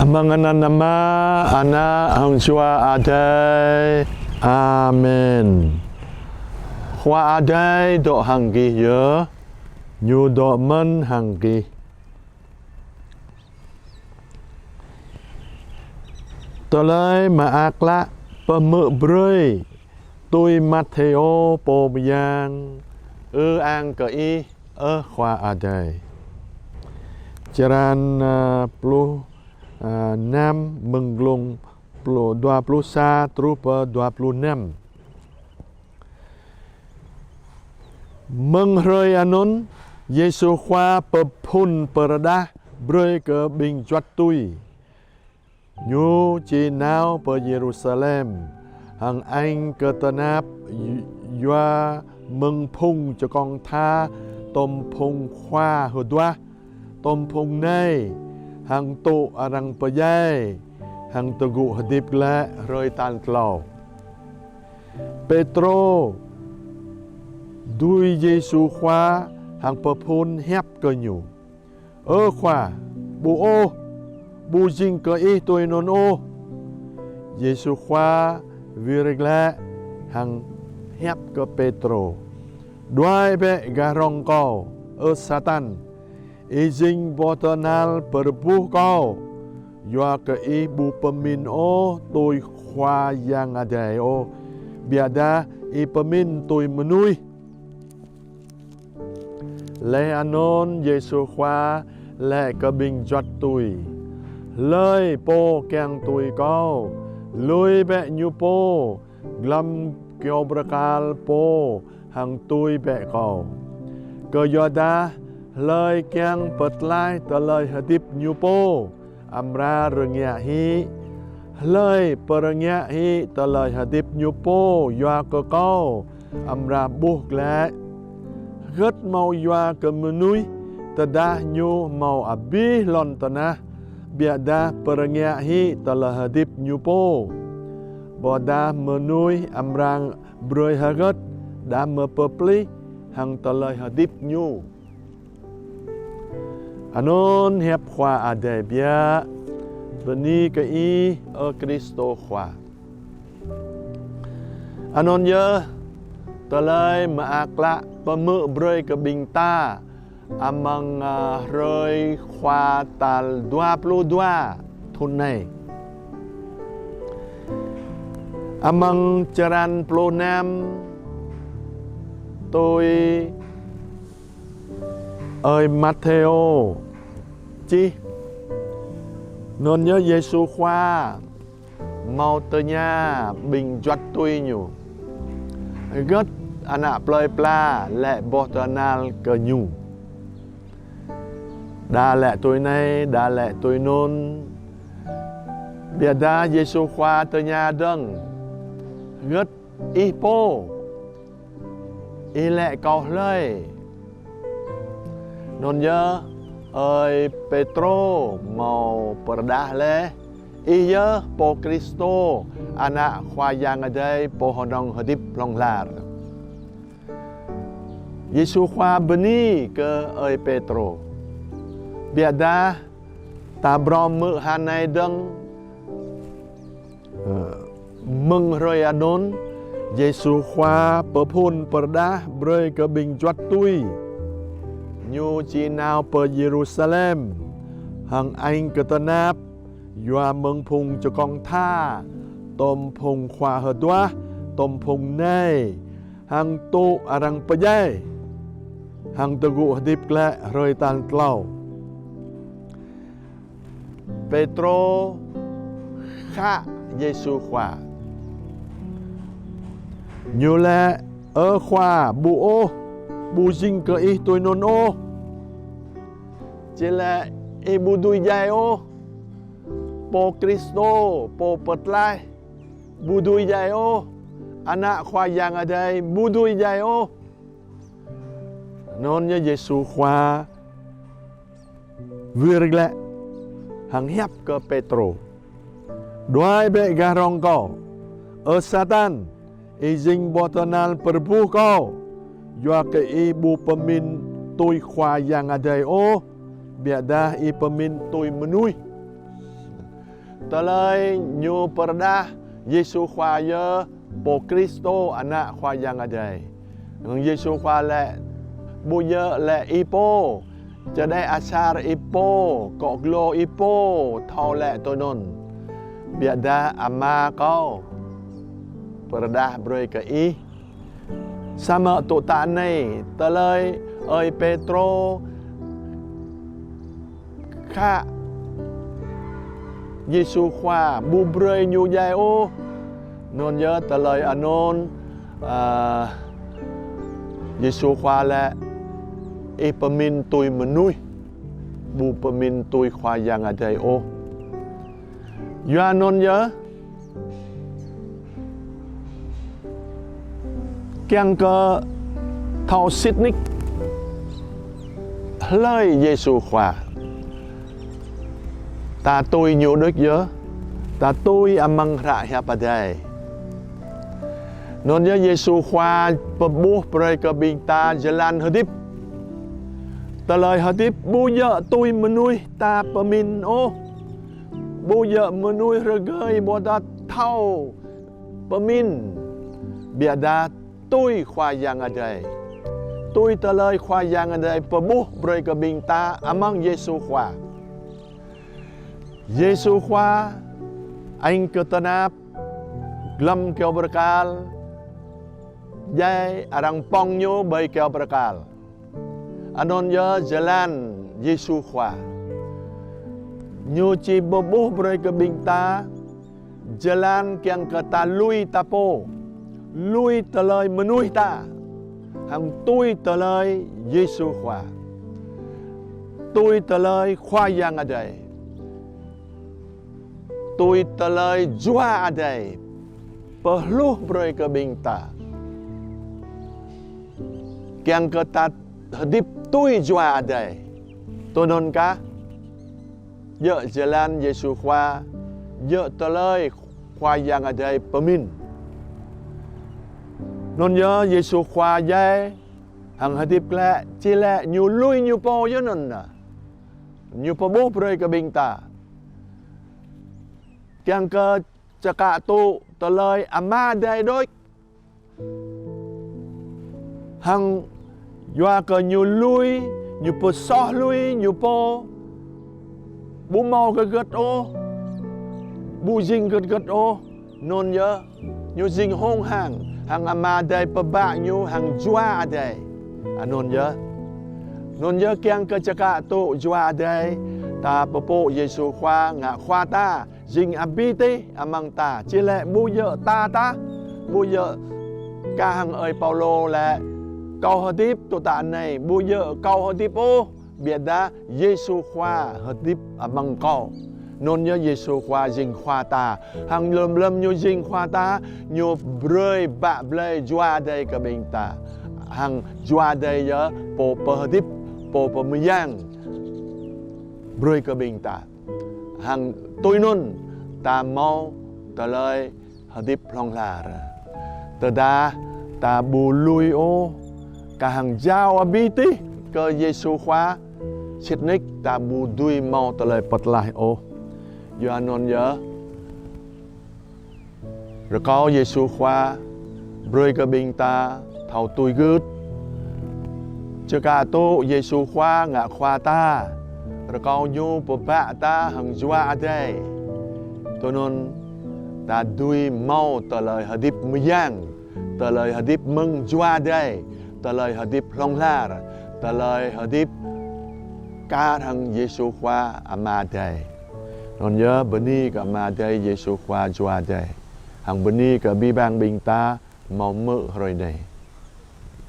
Amanganan nama anak hang chua adai. Amen. Khoa adai độ hằng kỳ nhớ, nhu độ mân hằng kỳ. Tôi lấy mà ác lạ, bờ mự brơi, tôi Matthew bồ giang, an cờ y, khoa adai. Charan plu nam mừng lùng plu dua plu sa trupa dua plu nam. Mừng rơi anon Giêsu khoa pepun perda brơi ke bing chuat tui nhu chi nao per Jerusalem hằng anh ke tanap yoa mừng phung cho con tha tom phung khoa hờ đoa tom phung nay hằng tụ arang payai hằng tegu hadip la rơi tan tlau Petro đuôi Giêsu khoa hàng bờ phun hép cơ nhủ khoa bù ô bù dinh cơ y tôi non ô Giêsu khoa virgle hàng hép cơ Petro đuôi bẹ garong co Satan y dinh botanal perbu co yoa cơ y bu pemin ô tôi khoa yang adai ô biada y pemin tôi menui lệ anon Giêsu khoa lệ cơ bình giọt tui lời po keng tui câu lui bẹ nhu po glam kêu brakal po hằng tui bẹ câu cơ yoda lời keng bật lai tờ lời hadip nhu po amra rengya hi lời perengya hi tờ lời hadip nhu po yoa cơ câu amra buh lệ gất mau yoa ke menui tedah nyu mau abi lon tanah biada perengya hi telah hadip nyupo boda menui amrang broi hagat da mepepli hang telah hadip nyu anon hep khoa ade bia beni ke i Kristo khoa anon ye telah maakla pemuk broi ke bingta amang roi khoa tal 22 thun này amang charan plo nam tôi ơi Matthew chi non nhớ Giêsu khoa mau tơ nha bình giọt tôi nhủ gất anak ploi pla lệ botanal ke nhu đa lệ tôi này đa lệ tôi nôn biada Giêsu khoa tơ nhà đâng gất y po y lệ cầu lơi nôn nhớ ơi Petro mau perdah le y nhớ po Kristo anak khoa yang adai po honong hadip long lar Giêsu khoa beni ke ơi Petro biada tabrom mự hanai dâng mừng rơi anon Giêsu khoa pepun perdah broi ke bing chuat tui nyu chi nao per Jerusalem hằng anh ke tanap yoa mừng phung cho con tha tom phung khoa hờ đoa tom phung nay hằng tu arang payai hằng tegu hadip lệ rơi tan tlau Petro khá Giêsu khoa nhiều lệ khoa bu ô bu dinh cơ y tôi non ô chỉ là y bu đuôi dài ô po Kristo po bật lai bu đuôi dài ô anak khoa yang adai bu đuôi dài ô non như Giêsu khoa virgle hằng hép ke Petro doai be garong ko Satan izing botanal perbu ko yoa ke ibu pemin tôi khoa yang adai ô biada i pemin tôi menui tờ lời nhu perda Giêsu khoa yơ po Cristo anak khoa yang adai ng Giêsu khoa lệ bu yơ lệ ipoจะได้อาชาร์อิโปเกาะโกลอิโปทอแหละตัวนนเบียดาอามาก็ประดาบรอยกะอีสามะตุตาในตะเลยเอยเปโตรข้าเยซูขวาบูบรอยยูยายโอนนเยอะตะเลยอานนเยซูขวาและเอปมินตุยมนุยบูปมินตุยควายยังอาใจโอยานนเยอะเกียงก็เท่าซิดนิกเลยเยซูควาตาตุยอยู่ด้วยเยอะตาตุยอมังระเฮียปะได้นนเยซูควาปบุปรายกบิงตาเจลันฮดิบตะเลยหดิบบูเยอะตุยมนุยตาปมินโอบูเยอะมนุยระเกยบดาเท่าปมินเบียดาตุยควายยังอะไรตุยตะเลยควายยังอะไรปบุบรอยกบิงตาอามังเยซูควาเยซูควาอังกตนาบกลัมเกียวประกาลยายอรังปองโยใบเกียวประกาลAnonnya jalan Yesus khwa nyuci bebuh mereka bingta jalan yang kata lui tapo lui telai menuih ta hang tui telai Yesus khwa tui telai khwa yang ada tui telai jua ada perlu mereka bingta yang kata hadip tui jua ada tonon ka ye jalan Yesus khwa ye telai khwa yang ada pemin non ye Yesus khwa ye hang hadip le chile nyu lui nyu po ye non na nyu po bo proi ka bingta kyang ka chaka tu telai ama dai doi hang Yua ke nyu lui, nyu po soh lui, nyu po bu mau ke gat o, bu jing ke gat o, non ya, nyu jing hong hang ama dai pa ba nyu hang jua dai, non ya kyang ke caka tu jua dai, ta popo Yesu khwa nga khwa ta, jing abite amang ta, chile bu ya ta, bu ya ca hang ơi Paulo la câu hợp tiếp tụi ta này bây giờ câu hợp tiếp ô biệt đã Giêsu khoa hợp tiếp ở bằng câu nôn nhớ Giêsu khoa dinh khoa ta hàng lâm như dinh khoa ta như rơi bạ blei joa đây cả bình ta hàng joa đây nhớ po hợp tiếp po mười giang rơi cả bình ta hàng tôi nôn ta mau ta lời hợp tiếp long là ta đa ta bù lui ô cả hàng giao abiti cơ Giêsu khóa xịt nick ta bù đuôi mau tờ lời bật lại ô do non nhớ rồi có Giêsu khóa rơi cơ bình ta thầu tôi gứt cho cả tô Giêsu khóa ngạ khoa ta rồi có nhu bộ bạ ta hàng doa đây tôi non ta đuôi mau tờ lời hợp điệp mười giang tờ lời hợp điệp mừng doa đâyตะเลยหดิบลงลาตะเลยหดิบกาทางเยซูควาอามาได้นนเยอะบนี้กับมาได้เยซูควาจวาได้ทางบนี้กับบีบางบิงตาเมาเมื่อไรได้